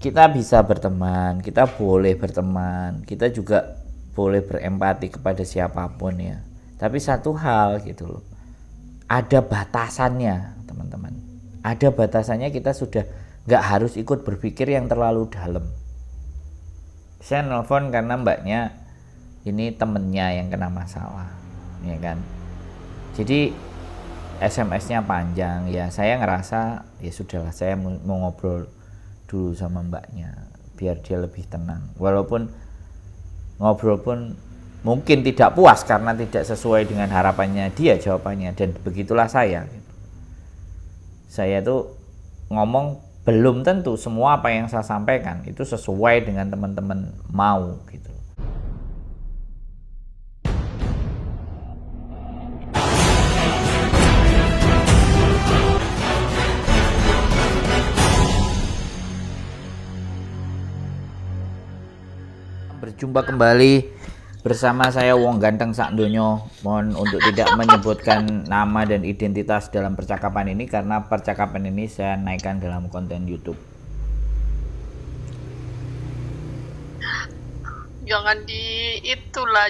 kita bisa berteman, kita boleh berteman, kita juga boleh berempati kepada siapapun ya. Tapi satu hal gitu loh, ada batasannya teman-teman. Ada batasannya, kita sudah nggak harus ikut berpikir yang terlalu dalam. Saya nelpon karena mbaknya ini temennya yang kena masalah, ya kan. Jadi SMS-nya panjang ya, saya ngerasa ya sudahlah, saya mau ngobrol dulu sama mbaknya biar dia lebih tenang, walaupun ngobrol pun mungkin tidak puas karena tidak sesuai dengan harapannya dia jawabannya, dan begitulah saya gitu. Saya tuh ngomong belum tentu semua apa yang saya sampaikan itu sesuai dengan teman-teman mau gitu. Berjumpa kembali bersama saya Wong Ganteng Sak Donya. Mohon untuk tidak menyebutkan nama dan identitas dalam percakapan ini karena percakapan ini saya naikkan dalam konten YouTube. Jangan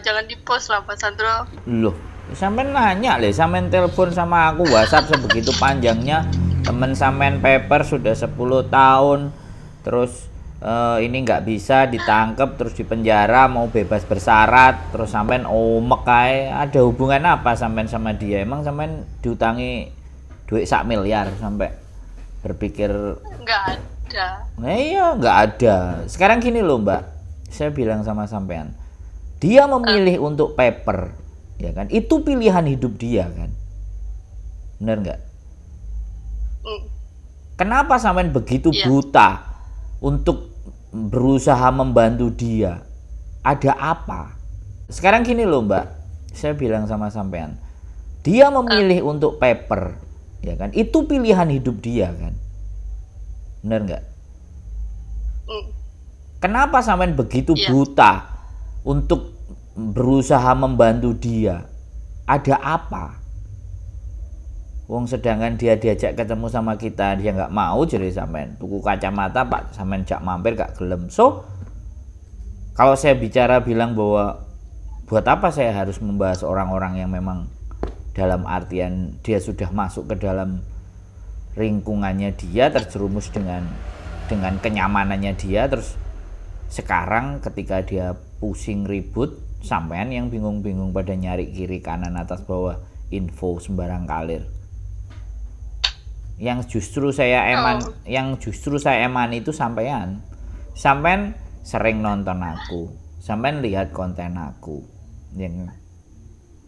jangan di post lah Pak Sandro. Loh, sampean nanya le, sampean telepon sama aku WhatsApp sebegitu panjangnya, temen sampean paper sudah 10 tahun, terus ini nggak bisa ditangkep terus dipenjara, mau bebas bersyarat, terus sampean omek kae. Ada hubungan apa sampean sama dia? Emang sampean diutangi duit 1 miliar sampai berpikir? Nggak ada. Nah iya nggak ada. Sekarang gini loh mbak, saya bilang sama sampean, dia memilih untuk paper, ya kan? Itu pilihan hidup dia kan, bener nggak? Kenapa sampean begitu buta untuk berusaha membantu dia? Ada apa? Sekarang gini loh mbak, saya bilang sama sampean, dia memilih untuk paper, ya kan? Itu pilihan hidup dia kan, bener nggak? Kenapa sampean begitu buta untuk berusaha membantu dia? Ada apa? Wong sedangkan dia diajak ketemu sama kita, dia nggak mau, jadi sampean tuku kacamata pak, sampean jak mampir gak gelem. So kalau saya bicara bilang bahwa buat apa saya harus membahas orang-orang yang memang dalam artian dia sudah masuk ke dalam lingkungannya dia, terjerumus dengan kenyamanannya dia, terus sekarang ketika dia pusing ribut, sampean yang bingung-bingung pada nyari kiri kanan atas bawah info sembarang kalir. Yang justru saya eman itu sampean sering nonton aku, sampean lihat konten aku, yang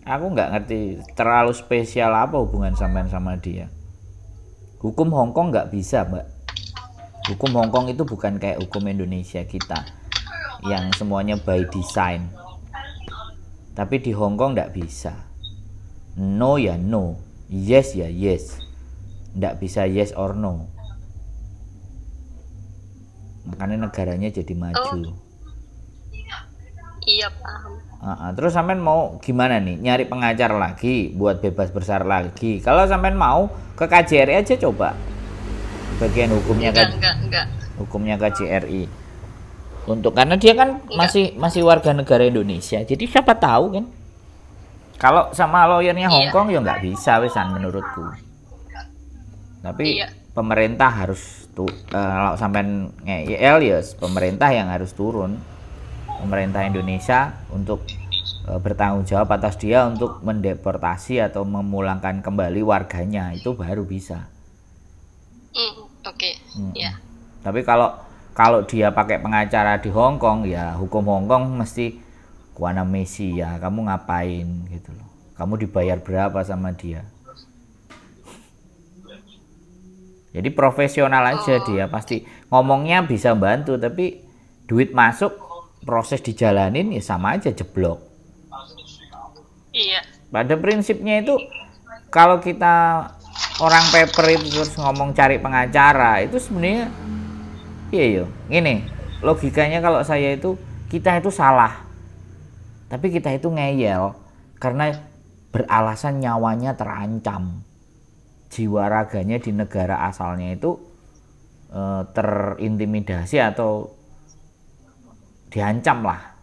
aku nggak ngerti terlalu spesial apa hubungan sampean sama dia. Hukum Hongkong nggak bisa mbak, hukum Hongkong itu bukan kayak hukum Indonesia kita yang semuanya by design, tapi di Hongkong nggak bisa, no ya no, yes ya yes, nggak bisa yes or no. Makanya negaranya jadi maju. Iya paham. Terus sampean mau gimana nih? Nyari pengacar lagi buat bebas bersyarat lagi? Kalau sampean mau ke KJRI aja coba, bagian hukumnya enggak. Hukumnya KJRI. Untuk karena dia kan masih warga negara Indonesia. Jadi siapa tahu kan? Kalau sama lawyernya Hongkong ya nggak bisa wesan menurutku. Tapi pemerintah harus kalau sampean ngeyel ya pemerintah yang harus turun, pemerintah Indonesia untuk bertanggung jawab atas dia untuk mendeportasi atau memulangkan kembali warganya, itu baru bisa. Tapi kalau dia pakai pengacara di Hongkong, ya hukum Hongkong mesti kuana mesi ya, kamu ngapain gitu loh, kamu dibayar berapa sama dia. Jadi profesional aja, dia pasti ngomongnya bisa bantu, tapi duit masuk proses dijalanin ya sama aja jeblok. Iya. Pada prinsipnya itu kalau kita orang paper itu terus ngomong cari pengacara, itu sebenarnya iya yo. Gini, logikanya kalau saya itu kita itu salah. Tapi kita itu ngeyel karena beralasan nyawanya terancam. Jiwa raganya di negara asalnya itu terintimidasi atau diancam lah.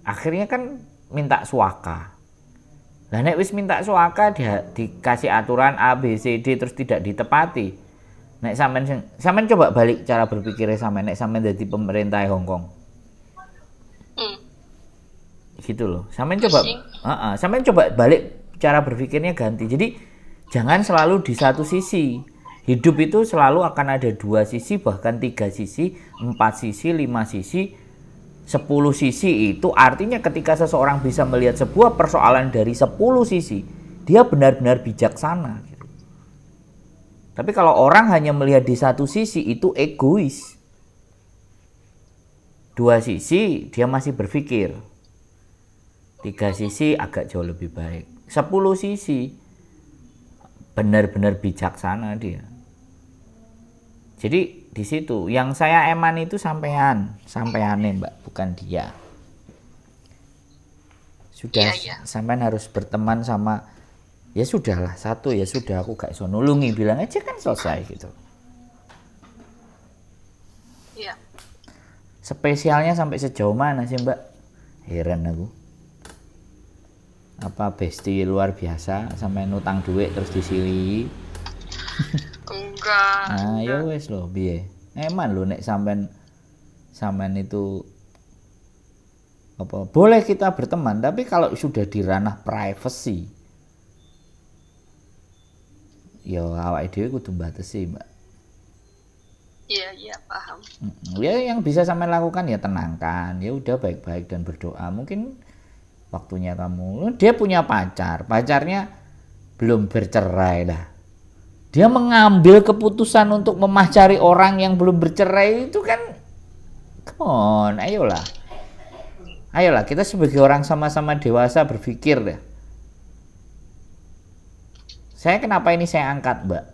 Akhirnya kan minta suaka. Lah nek wis minta suaka dia dikasih aturan A B C D terus tidak ditepati. Nek sampean coba balik cara berpikirnya sampean nek sampean jadi pemerintah Hong Kong. Gitu loh. Sampean coba sampean coba balik cara berpikirnya ganti. Jadi jangan selalu di satu sisi. Hidup itu selalu akan ada 2 sisi, bahkan 3 sisi, 4 sisi, 5 sisi, 10 sisi. Itu artinya ketika seseorang bisa melihat sebuah persoalan dari 10 sisi, dia benar-benar bijaksana. Gitu. Tapi kalau orang hanya melihat di satu sisi, itu egois. 2 sisi, dia masih berpikir. 3 sisi agak jauh lebih baik. 10 sisi, benar-benar bijaksana dia. Jadi di situ yang saya eman itu sampaiane Mbak, bukan dia. Sudah sampean harus berteman sama, ya sudahlah, satu ya sudah, aku gak iso nulungi, bilang aja kan selesai gitu. Iya. Spesialnya sampai sejauh mana sih Mbak? Heran aku. Apa bestie luar biasa sampai nutang duit terus disili? Enggak. Nah, ya wes loh, biye. Eman lo nek sampean itu apa? Boleh kita berteman, tapi kalau sudah di ranah privacy, ya awake dhewe kudu mbatesi, Mbak. Iya, paham. Ya yang bisa sampean lakukan ya tenangkan, ya udah baik-baik dan berdoa. Mungkin waktunya kamu, dia punya pacarnya belum bercerai lah. Dia mengambil keputusan untuk memacari orang yang belum bercerai itu kan, come on, ayolah kita sebagai orang sama-sama dewasa berpikir deh. Kenapa ini saya angkat Mbak?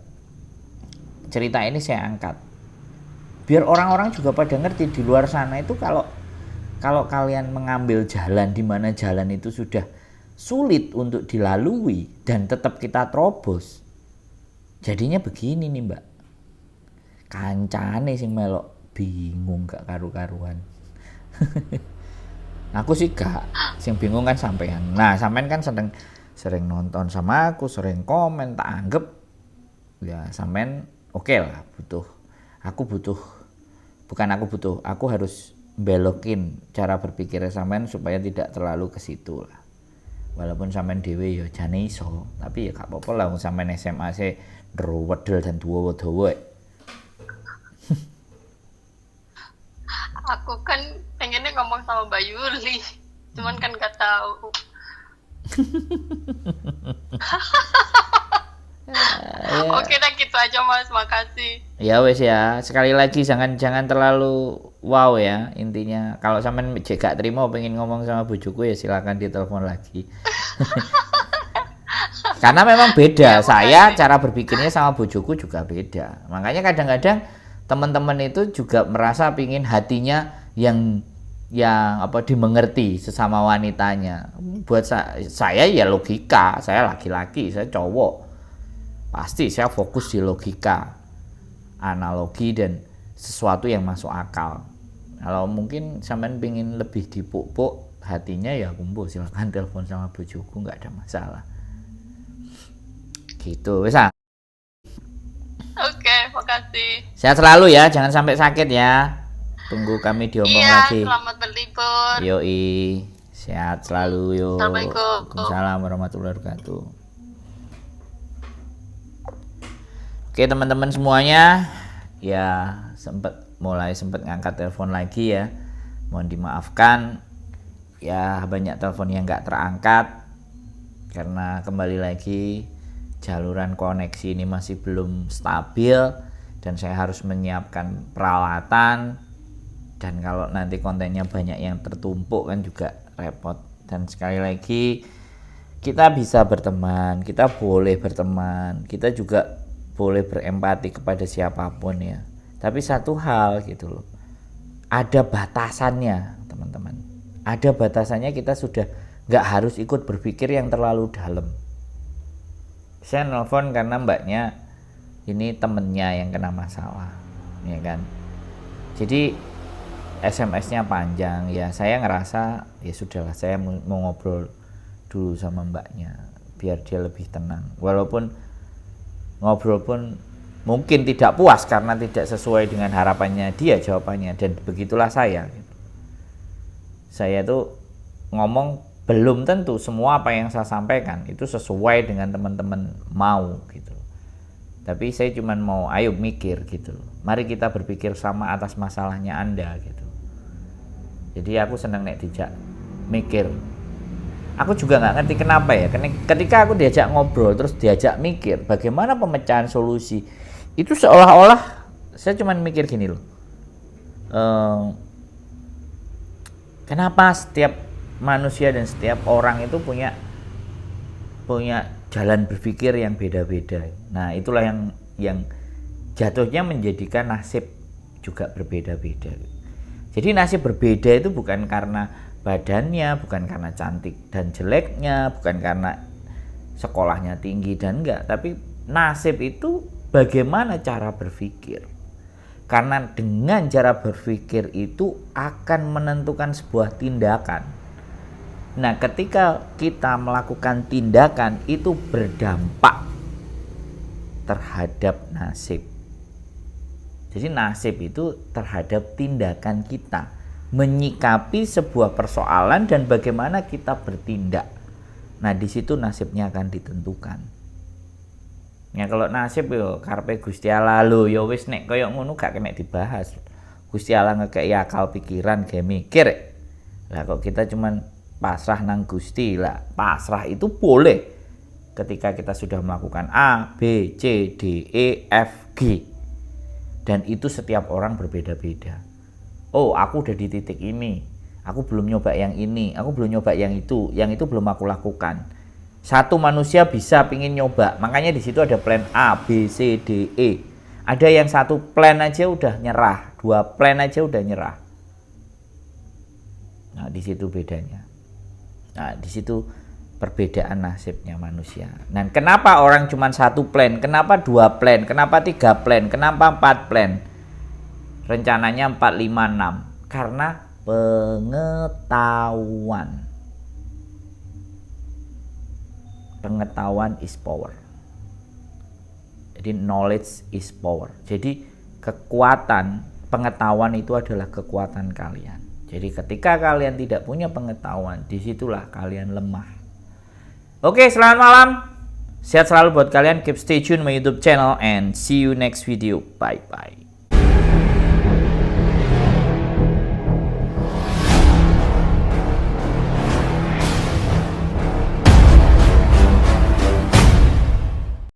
Cerita ini saya angkat biar orang-orang juga pada ngerti di luar sana itu kalau kalian mengambil jalan di mana jalan itu sudah sulit untuk dilalui dan tetap kita terobos, jadinya begini nih Mbak, kancane sing melok bingung gak karu-karuan. Aku sih gak, sing bingung kan sampean. Nah sampean kan sering nonton sama aku, sering komen, tak anggap ya sampean oke lah, aku harus belokin cara berpikirnya sampean supaya tidak terlalu ke situ lah. Walaupun sampean dhewe ya jane iso, tapi ya gak apa-apa lah wong sampean SMA se ndruwedel dan dawa-dawa. Aku kan pengennya ngomong sama Mbak Yuli, cuman kan gak tahu. Oke dah gitu aja Mas, makasih. Ya wes ya, sekali lagi jangan terlalu wow ya intinya. Kalau sampean gak terima pengen ngomong sama bojoku ya silakan ditelepon lagi. Karena memang beda, saya cara berpikirnya sama bojoku juga beda. Makanya kadang-kadang teman-teman itu juga merasa pingin hatinya yang dimengerti sesama wanitanya. Buat saya ya logika, saya laki-laki, saya cowok. Pasti saya fokus di logika, analogi dan sesuatu yang masuk akal. Kalau mungkin sampean pingin lebih dipuk-puk hatinya ya kumpul silakan telepon sama bojoku, nggak ada masalah. Gitu, bisa. Oke, makasih. Sehat selalu ya, jangan sampai sakit ya. Tunggu kami diomong lagi. Iya, selamat berlibur. Yoi, sehat selalu yo. Assalamualaikum. Waalaikumsalam warahmatullahi wabarakatuh. Oke teman-teman semuanya, ya mulai sempat ngangkat telepon lagi ya. Mohon dimaafkan, ya banyak telepon yang nggak terangkat karena kembali lagi jaluran koneksi ini masih belum stabil dan saya harus menyiapkan peralatan, dan kalau nanti kontennya banyak yang tertumpuk kan juga repot. Dan sekali lagi kita bisa berteman, kita boleh berteman, kita juga boleh berempati kepada siapapun ya, tapi satu hal gitu loh, ada batasannya teman-teman, ada batasannya. Kita sudah nggak harus ikut berpikir yang terlalu dalam. Saya nelpon karena mbaknya ini temennya yang kena masalah. ya kan. Jadi SMS-nya panjang, ya saya ngerasa ya sudahlah, saya mau ngobrol dulu sama mbaknya biar dia lebih tenang. Walaupun ngobrol pun mungkin tidak puas karena tidak sesuai dengan harapannya dia jawabannya, dan begitulah saya. Saya tuh ngomong belum tentu semua apa yang saya sampaikan itu sesuai dengan teman-teman mau gitu. Tapi saya cuma mau ayo mikir gitu. Mari kita berpikir sama atas masalahnya Anda gitu. Jadi aku senang nek dijak mikir. Aku juga nggak ngerti kenapa ya. Ketika aku diajak ngobrol terus diajak mikir bagaimana pemecahan solusi, itu seolah-olah saya cuma mikir gini loh. Kenapa setiap manusia dan setiap orang itu punya jalan berpikir yang beda-beda. Nah, itulah yang jatuhnya menjadikan nasib juga berbeda-beda. Jadi nasib berbeda itu bukan karena badannya, bukan karena cantik dan jeleknya, bukan karena sekolahnya tinggi dan enggak, tapi nasib itu bagaimana cara berpikir. Karena dengan cara berpikir itu akan menentukan sebuah tindakan. Nah, ketika kita melakukan tindakan itu berdampak terhadap nasib. Jadi nasib itu terhadap tindakan kita, menyikapi sebuah persoalan dan bagaimana kita bertindak. Nah, di situ nasibnya akan ditentukan. Ya kalau nasib yo karepe Gusti Allah lho, ya wis nek kaya ngono gak kena dibahas. Gusti Allah ngekeki akal pikiran gawe mikir. Lah kok kita cuman pasrah nang Gusti lah. Pasrah itu boleh ketika kita sudah melakukan A, B, C, D, E, F, G. Dan itu setiap orang berbeda-beda. Oh, aku udah di titik ini. Aku belum nyoba yang ini. Aku belum nyoba yang itu. Yang itu belum aku lakukan. Satu manusia bisa pingin nyoba. Makanya di situ ada plan A, B, C, D, E. Ada yang satu plan aja udah nyerah. 2 plan aja udah nyerah. Nah, di situ bedanya. Nah, di situ perbedaan nasibnya manusia. Nah, kenapa orang cuma 1 plan? Kenapa 2 plan? Kenapa 3 plan? Kenapa 4 plan? Rencananya 4, 5, 6. Karena pengetahuan. Pengetahuan is power. Jadi knowledge is power. Jadi kekuatan pengetahuan itu adalah kekuatan kalian. Jadi ketika kalian tidak punya pengetahuan, disitulah kalian lemah. Oke, selamat malam. Sehat selalu buat kalian. Keep stay tune my YouTube channel and see you next video. Bye bye.